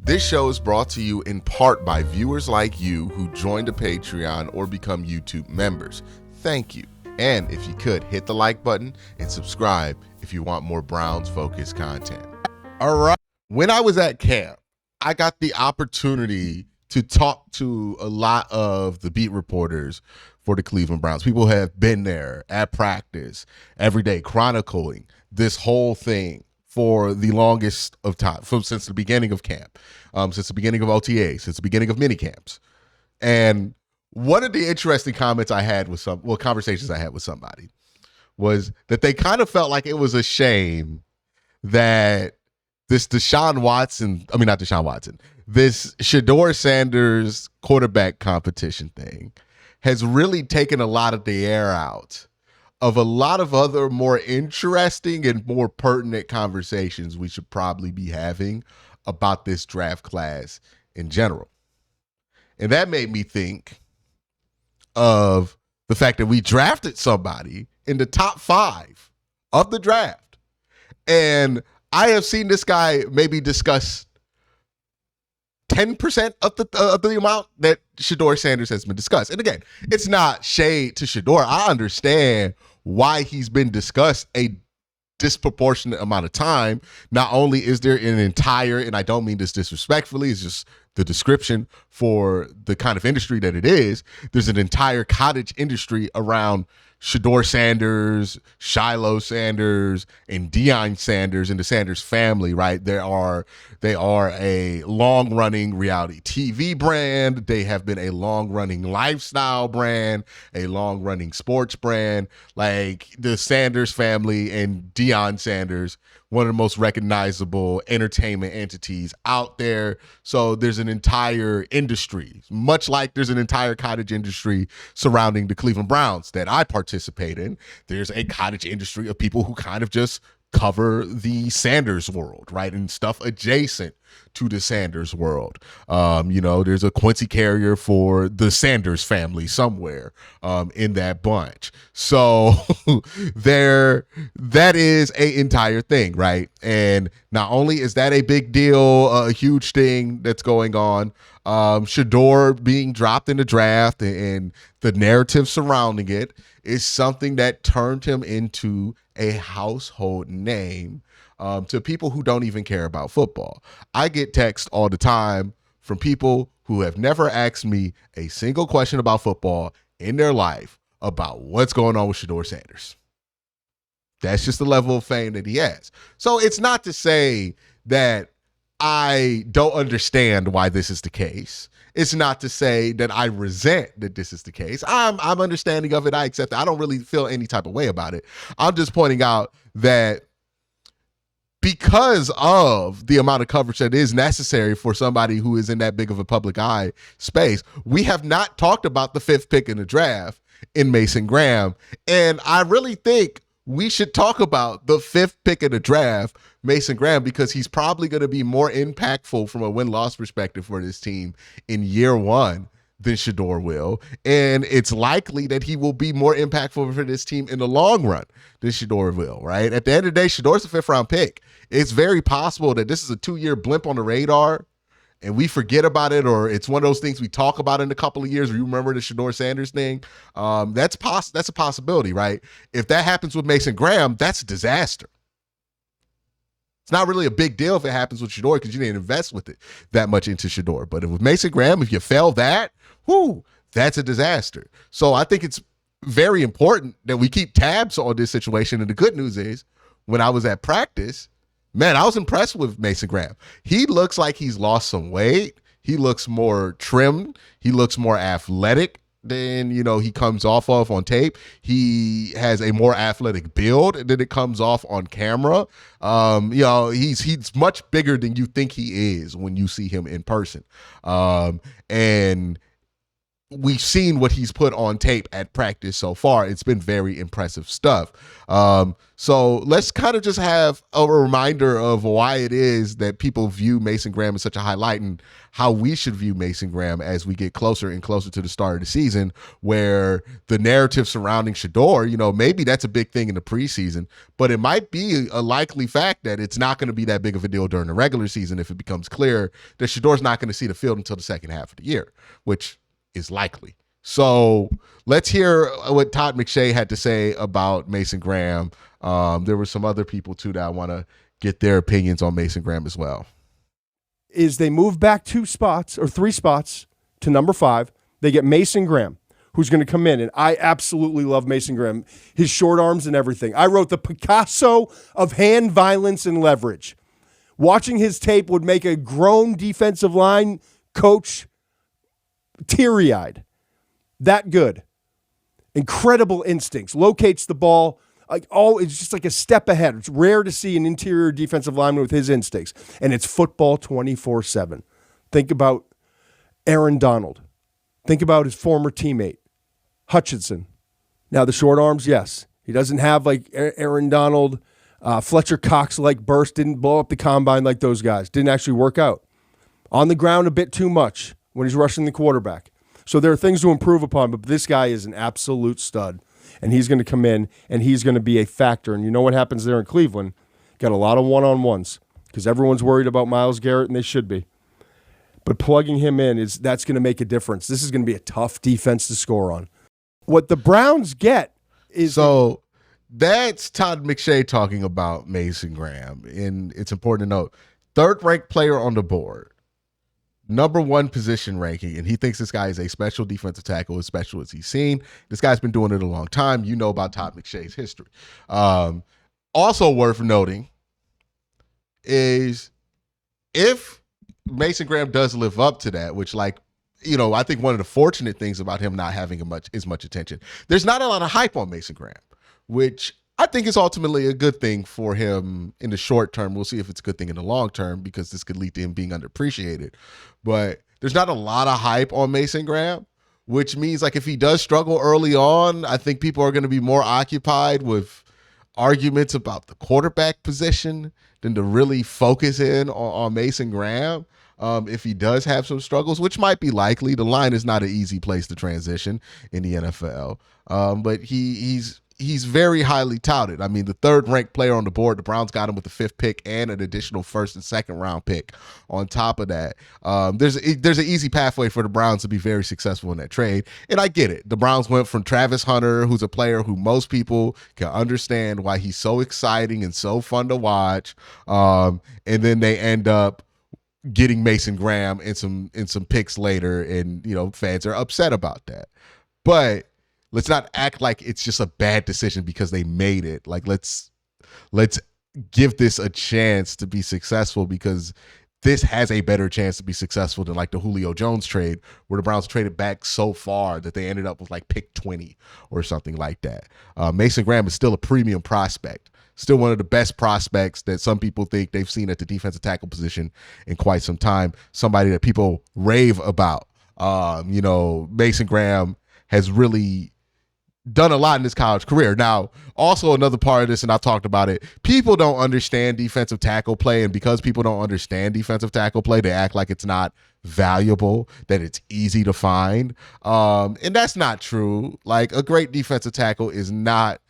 This show is brought to you in part by viewers like you who joined a Patreon or become YouTube members. Thank you. And if you could, hit the like button and subscribe if you want more Browns-focused content. All right. When I was at camp, I got the opportunity to talk to a lot of the beat reporters for the Cleveland Browns. People have been there at practice every day, chronicling this whole thing for the longest of time, since the beginning of camp, since the beginning of OTA, since the beginning of mini camps. And one of the interesting comments I had with conversations I had with somebody was that they kind of felt like it was a shame that this this Shedeur Sanders quarterback competition thing has really taken a lot of the air out of a lot of other more interesting and more pertinent conversations we should probably be having about this draft class in general. And that made me think of the fact that we drafted somebody in the top 5 of the draft. And I have seen this guy maybe discuss 10% of the amount that Shedeur Sanders has been discussed. And again, it's not shade to Shedeur. I understand why he's been discussed a disproportionate amount of time. Not only is there an entire, and I don't mean this disrespectfully, it's just the description for the kind of industry that it is, there's an entire cottage industry around Shedeur Sanders, Shiloh Sanders, and Deion Sanders and the Sanders family, right? They are a long-running reality TV brand. They have been a long-running lifestyle brand, a long-running sports brand. Like the Sanders family and Deion Sanders, one of the most recognizable entertainment entities out there. So there's an entire industry, much like there's an entire cottage industry surrounding the Cleveland Browns that I participate in. There's a cottage industry of people who kind of just cover the Sanders world, right? And stuff adjacent to the Sanders world. There's a Quincy carrier for the Sanders family somewhere in that bunch. So that is an entire thing, right? And not only is that a big deal, a huge thing that's going on, Shedeur being dropped in the draft and the narrative surrounding it is something that turned him into a household name to people who don't even care about football. I get texts all the time from people who have never asked me a single question about football in their life about what's going on with Shedeur Sanders. That's just the level of fame that he has. So it's not to say that I don't understand why this is the case. It's not to say that I resent that this is the case. I'm understanding of it. I accept it. I don't really feel any type of way about it. I'm just pointing out that because of the amount of coverage that is necessary for somebody who is in that big of a public eye space, we have not talked about the 5th pick in the draft in Mason Graham. And I really think we should talk about the 5th pick in the draft, Mason Graham, because he's probably going to be more impactful from a win-loss perspective for this team in year 1 than Shedeur will. And it's likely that he will be more impactful for this team in the long run than Shedeur will, right? At the end of the day, Shedeur's a 5th-round pick. It's very possible that this is a 2-year blimp on the radar and we forget about it, or it's one of those things we talk about in a couple of years. You remember the Shedeur Sanders thing? That's a possibility, right? If that happens with Mason Graham, that's a disaster. It's not really a big deal if it happens with Shedeur because you didn't invest with it that much into Shedeur. But with Mason Graham, if you fail that, that's a disaster. So I think it's very important that we keep tabs on this situation. And the good news is, when I was at practice, man, I was impressed with Mason Graham. He looks like he's lost some weight. He looks more trimmed. He looks more athletic than, he comes off of on tape. He has a more athletic build than it comes off on camera. He's much bigger than you think he is when you see him in person. And we've seen what he's put on tape at practice so far. It's been very impressive stuff. So let's kind of just have a reminder of why it is that people view Mason Graham as such a highlight and how we should view Mason Graham as we get closer and closer to the start of the season, where the narrative surrounding Shedeur, maybe that's a big thing in the preseason, but it might be a likely fact that it's not going to be that big of a deal during the regular season if it becomes clear that Shadeur's not going to see the field until the second half of the year, which is likely. So let's hear what Todd McShay had to say about Mason Graham. There were some other people too that I want to get their opinions on Mason Graham as well. Is they move back 2 spots or 3 spots to number 5. They get Mason Graham, who's going to come in. And I absolutely love Mason Graham, his short arms and everything. I wrote the Picasso of hand violence and leverage. Watching his tape would make a grown defensive line coach teary-eyed. That good. Incredible instincts. Locates the ball. It's just like a step ahead. It's rare to see an interior defensive lineman with his instincts. And it's football 24/7. Think about Aaron Donald. Think about his former teammate, Hutchinson. Now, the short arms, yes. He doesn't have like Aaron Donald, Fletcher Cox-like burst. Didn't blow up the combine like those guys. Didn't actually work out. On the ground a bit too much when he's rushing the quarterback. So there are things to improve upon, but this guy is an absolute stud. And he's going to come in, and he's going to be a factor. And you know what happens there in Cleveland? Got a lot of one-on-ones because everyone's worried about Myles Garrett, and they should be. But plugging him in, that's going to make a difference. This is going to be a tough defense to score on. What the Browns get is... So that's Todd McShay talking about Mason Graham. And it's important to note, 3rd-ranked player on the board. Number 1 position ranking, and he thinks this guy is a special defensive tackle, as special as he's seen. This guy's been doing it a long time. You know about Todd McShay's history. Also worth noting is if Mason Graham does live up to that, which I think one of the fortunate things about him not having as much attention, there's not a lot of hype on Mason Graham, which I think is ultimately a good thing for him in the short term. We'll see if it's a good thing in the long term because this could lead to him being underappreciated. But there's not a lot of hype on Mason Graham, which means if he does struggle early on, I think people are going to be more occupied with arguments about the quarterback position than to really focus in on Mason Graham. If he does have some struggles, which might be likely. The line is not an easy place to transition in the NFL. But he's very highly touted. I mean, the 3rd-ranked player on the board, the Browns got him with the 5th pick and an additional 1st and 2nd round pick on top of that. There's an easy pathway for the Browns to be very successful in that trade, and I get it. The Browns went from Travis Hunter, who's a player who most people can understand why he's so exciting and so fun to watch, and then they end up getting Mason Graham in some picks later, and fans are upset about that. But let's not act like it's just a bad decision because they made it. Let's give this a chance to be successful because this has a better chance to be successful than the Julio Jones trade, where the Browns traded back so far that they ended up with pick 20 or something like that. Mason Graham is still a premium prospect, still one of the best prospects that some people think they've seen at the defensive tackle position in quite some time. Somebody that people rave about. Mason Graham has really done a lot in his college career. Now, also another part of this, and I've talked about it, people don't understand defensive tackle play, and because people don't understand defensive tackle play, they act like it's not valuable, that it's easy to find. And that's not true. A great defensive tackle is not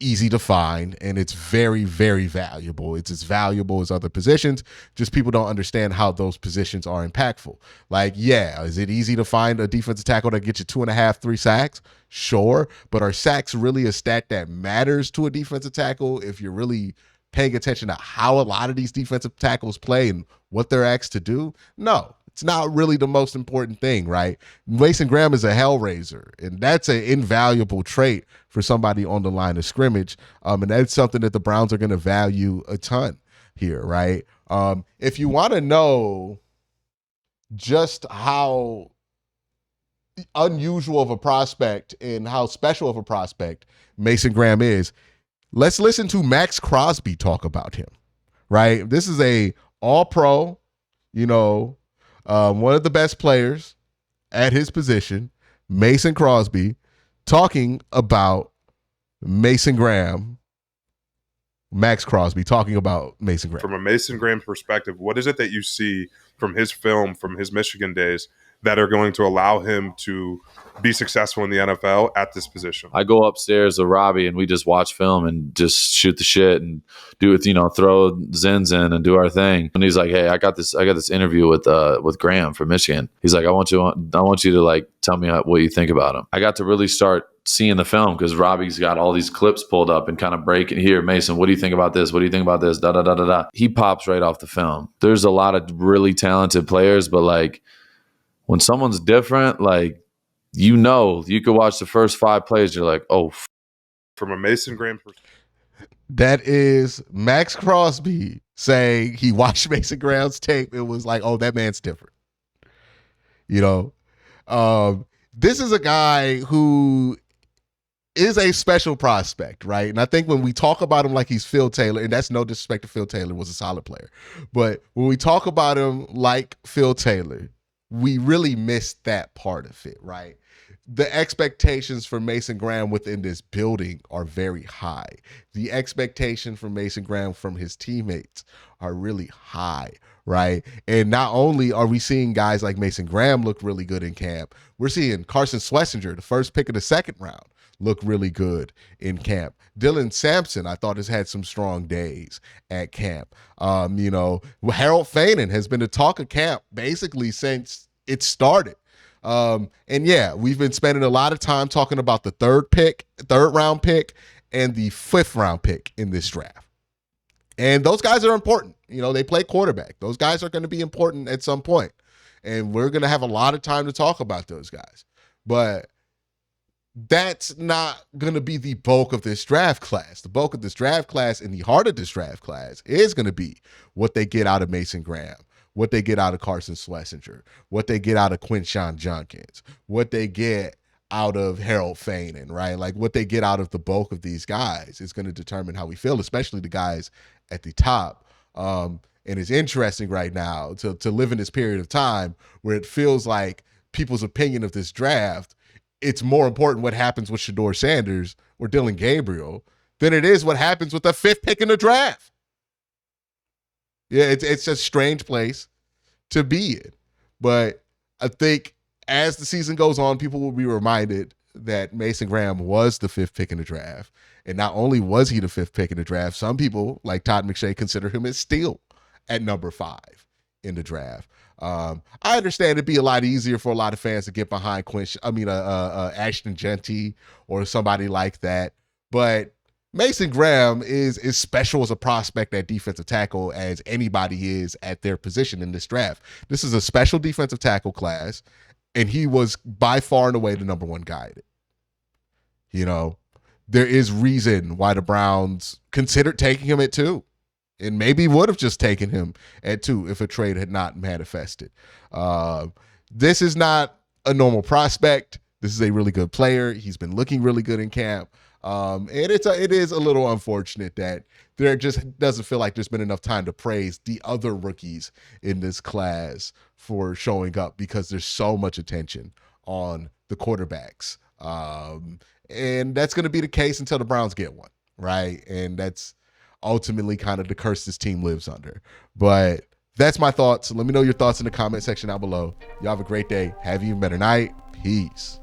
easy to find, and it's very, very valuable. It's as valuable as other positions. Just people don't understand how those positions are impactful. Is it easy to find a defensive tackle that gets you 2.5, 3 sacks? Sure. But are sacks really a stat that matters to a defensive tackle if you're really paying attention to how a lot of these defensive tackles play and what they're asked to do? No. It's not really the most important thing, right? Mason Graham is a hellraiser, and that's an invaluable trait for somebody on the line of scrimmage, and that's something that the Browns are going to value a ton here, right? If you want to know just how unusual of a prospect and how special of a prospect Mason Graham is, let's listen to Max Crosby talk about him, right? This is a all-pro, one of the best players at his position, Mason Crosby, talking about Mason Graham. Max Crosby talking about Mason Graham. From a Mason Graham perspective, what is it that you see from his film, from his Michigan days, that are going to allow him to be successful in the NFL at this position? I go upstairs to Robbie and we just watch film and just shoot the shit and do it, throw Zins in and do our thing. And he's like, "Hey, I got this interview with Graham from Michigan." He's like, I want you to like tell me what you think about him. I got to really start seeing the film because Robbie's got all these clips pulled up and kind of breaking here. Mason, what do you think about this? What do you think about this? Da da da da da. He pops right off the film. There's a lot of really talented players, but like when someone's different, like you could watch the first 5 plays, you're like, oh. From a Mason Graham perspective. That is Max Crosby saying he watched Mason Graham's tape. It was like, oh, that man's different. This is a guy who is a special prospect, right? And I think when we talk about him like he's Phil Taylor, and that's no disrespect to Phil Taylor, was a solid player. But when we talk about him like Phil Taylor, we really missed that part of it, right? The expectations for Mason Graham within this building are very high. The expectation for Mason Graham from his teammates are really high, right? And not only are we seeing guys like Mason Graham look really good in camp, we're seeing Carson Schlesinger, the first pick of the second round, look really good in camp. Dylan Sampson, I thought, has had some strong days at camp. Harold Fainin has been the talk of camp basically since it started. And yeah, we've been spending a lot of time talking about the third round pick and the 5th round pick in this draft. And those guys are important. They play quarterback. Those guys are going to be important at some point. And we're going to have a lot of time to talk about those guys. But that's not going to be the bulk of this draft class. The bulk of this draft class and the heart of this draft class is going to be what they get out of Mason Graham, what they get out of Carson Schlesinger, what they get out of Quincy Junkins, what they get out of Harold Fainin, right? Like what they get out of the bulk of these guys is going to determine how we feel, especially the guys at the top. And it's interesting right now to live in this period of time where it feels like people's opinion of this draft, it's more important what happens with Shedeur Sanders or Dylan Gabriel than it is what happens with the 5th pick in the draft. Yeah, it's a strange place to be in. But I think as the season goes on, people will be reminded that Mason Graham was the 5th pick in the draft. And not only was he the 5th pick in the draft, some people, like Todd McShay, consider him as still at number 5 in the draft. I understand it'd be a lot easier for a lot of fans to get behind Ashton Genty or somebody like that. But Mason Graham is special as a prospect at defensive tackle as anybody is at their position in this draft. This is a special defensive tackle class, and he was by far and away the number 1 guy in it. There is reason why the Browns considered taking him at 2. And maybe would have just taken him at 2 if a trade had not manifested. This is not a normal prospect. This is a really good player. He's been looking really good in camp. And it is a little unfortunate that there just doesn't feel like there's been enough time to praise the other rookies in this class for showing up because there's so much attention on the quarterbacks. And that's going to be the case until the Browns get one, right? And that's ultimately kind of the curse this team lives under. But that's my thoughts. Let me know your thoughts in the comment section down below. Y'all have a great day. Have you a better night. Peace.